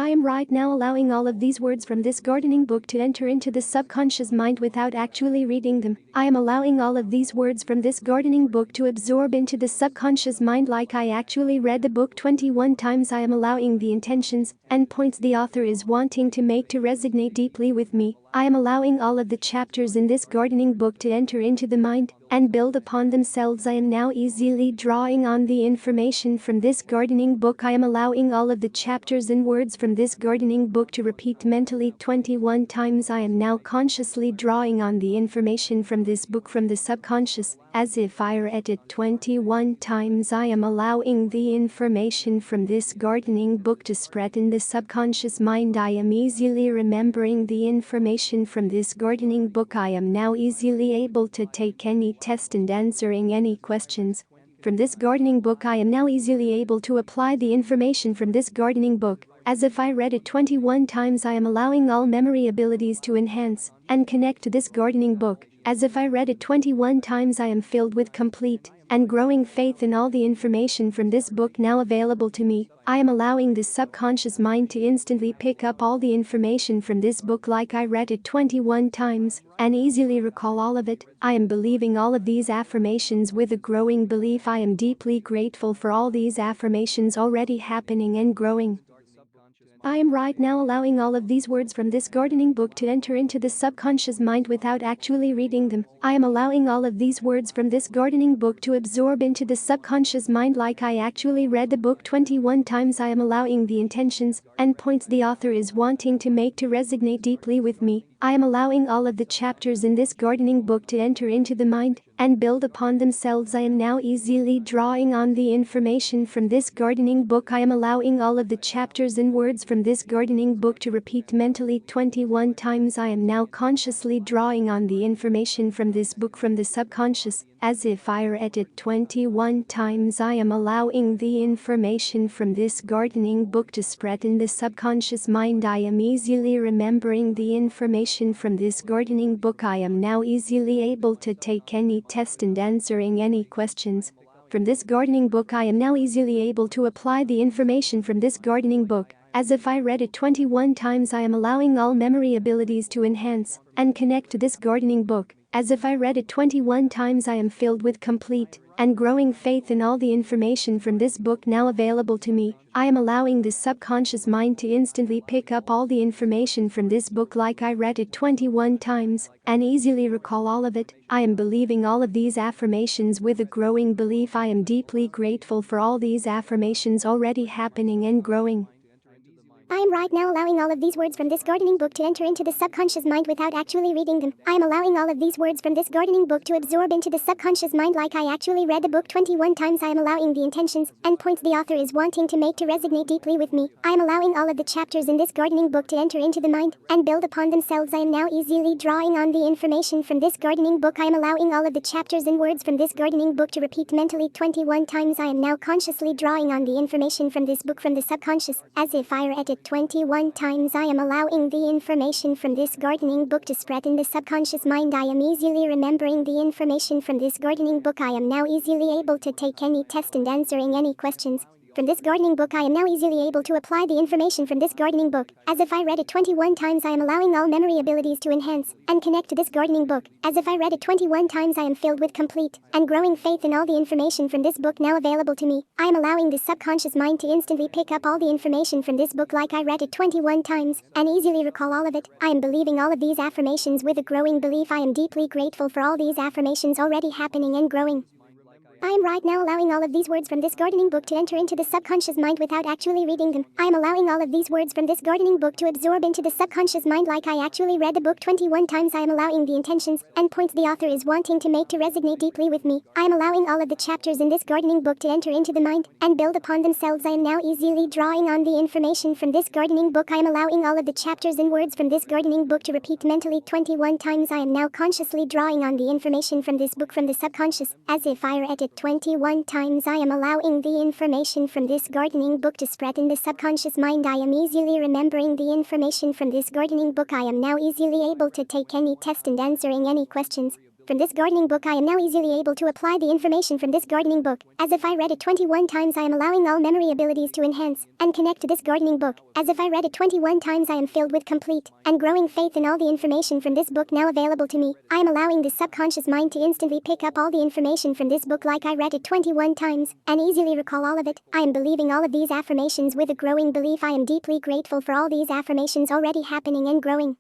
I am right now allowing all of these words from this gardening book to enter into the subconscious mind without actually reading them. I am allowing all of these words from this gardening book to absorb into the subconscious mind like I actually read the book 21 times. I am allowing the intentions and points the author is wanting to make to resonate deeply with me. I am allowing all of the chapters in this gardening book to enter into the mind and build upon themselves. I am now easily drawing on the information from this gardening book. I am allowing all of the chapters and words from this gardening book to repeat mentally 21 times. I am now consciously drawing on the information from this book from the subconscious, as if I read it 21 times. I am allowing the information from this gardening book to spread in the subconscious mind. I am easily remembering the information from this gardening book. I am now easily able to take any test and answering any questions. From this gardening book I am now easily able to apply the information from this gardening book, as if I read it 21 times. I am allowing all memory abilities to enhance and connect to this gardening book, as if I read it 21 times. I am filled with complete and growing faith in all the information from this book now available to me. I am allowing the subconscious mind to instantly pick up all the information from this book like I read it 21 times and easily recall all of it. I am believing all of these affirmations with a growing belief. I am deeply grateful for all these affirmations already happening and growing. I am right now allowing all of these words from this gardening book to enter into the subconscious mind without actually reading them. I am allowing all of these words from this gardening book to absorb into the subconscious mind like I actually read the book 21 times. I am allowing the intentions and points the author is wanting to make to resonate deeply with me. I am allowing all of the chapters in this gardening book to enter into the mind and build upon themselves. I am now easily drawing on the information from this gardening book. I am allowing all of the chapters and words from this gardening book to repeat mentally 21 times. I am now consciously drawing on the information from this book from the subconscious, as if I read it 21 times. I am allowing the information from this gardening book to spread in the subconscious mind. I am easily remembering the information from this gardening book. I am now easily able to take any test and answering any questions. From this gardening book I am now easily able to apply the information from this gardening book, as if I read it 21 times. I am allowing all memory abilities to enhance and connect to this gardening book, as if I read it 21 times. I am filled with complete and growing faith in all the information from this book now available to me. I am allowing the subconscious mind to instantly pick up all the information from this book like I read it 21 times and easily recall all of it. I am believing all of these affirmations with a growing belief. I am deeply grateful for all these affirmations already happening and growing. I am right now allowing all of these words from this gardening book to enter into the subconscious mind without actually reading them. I am allowing all of these words from this gardening book to absorb into the subconscious mind like I actually read the book 21 times. I am allowing the intentions and points the author is wanting to make to resonate deeply with me. I am allowing all of the chapters in this gardening book to enter into the mind and build upon themselves. I am now easily drawing on the information from this gardening book. I am allowing all of the chapters and words from this gardening book to repeat mentally 21 times. I am now consciously drawing on the information from this book from the subconscious, as if I read it 21 times. I am allowing the information from this gardening book to spread in the subconscious mind. I am easily remembering the information from this gardening book. I am now easily able to take any test and answering any questions. From this gardening book I am now easily able to apply the information from this gardening book, as if I read it 21 times. I am allowing all memory abilities to enhance and connect to this gardening book, as if I read it 21 times. I am filled with complete and growing faith in all the information from this book now available to me. I am allowing the subconscious mind to instantly pick up all the information from this book like I read it 21 times and easily recall all of it. I am believing all of these affirmations with a growing belief. I am deeply grateful for all these affirmations already happening and growing. I am right now allowing all of these words from this gardening book to enter into the subconscious mind without actually reading them. I am allowing all of these words from this gardening book to absorb into the subconscious mind like I actually read the book 21 times. I am allowing the intentions and points the author is wanting to make to resonate deeply with me. I am allowing all of the chapters in this gardening book to enter into the mind and build upon themselves. I am now easily drawing on the information from this gardening book. I am allowing all of the chapters and words from this gardening book to repeat mentally 21 times. I am now consciously drawing on the information from this book from the subconscious, as if I read it 21 times. I am allowing the information from this gardening book to spread in the subconscious mind. I am easily remembering the information from this gardening book. I am now easily able to take any test and answering any questions. From this gardening book I am now easily able to apply the information from this gardening book. As if I read it 21 times I am allowing all memory abilities to enhance and connect to this gardening book. As if I read it 21 times I am filled with complete and growing faith in all the information from this book now available to me. I am allowing the subconscious mind to instantly pick up all the information from this book like I read it 21 times and easily recall all of it. I am believing all of these affirmations with a growing belief. I am deeply grateful for all these affirmations already happening and growing.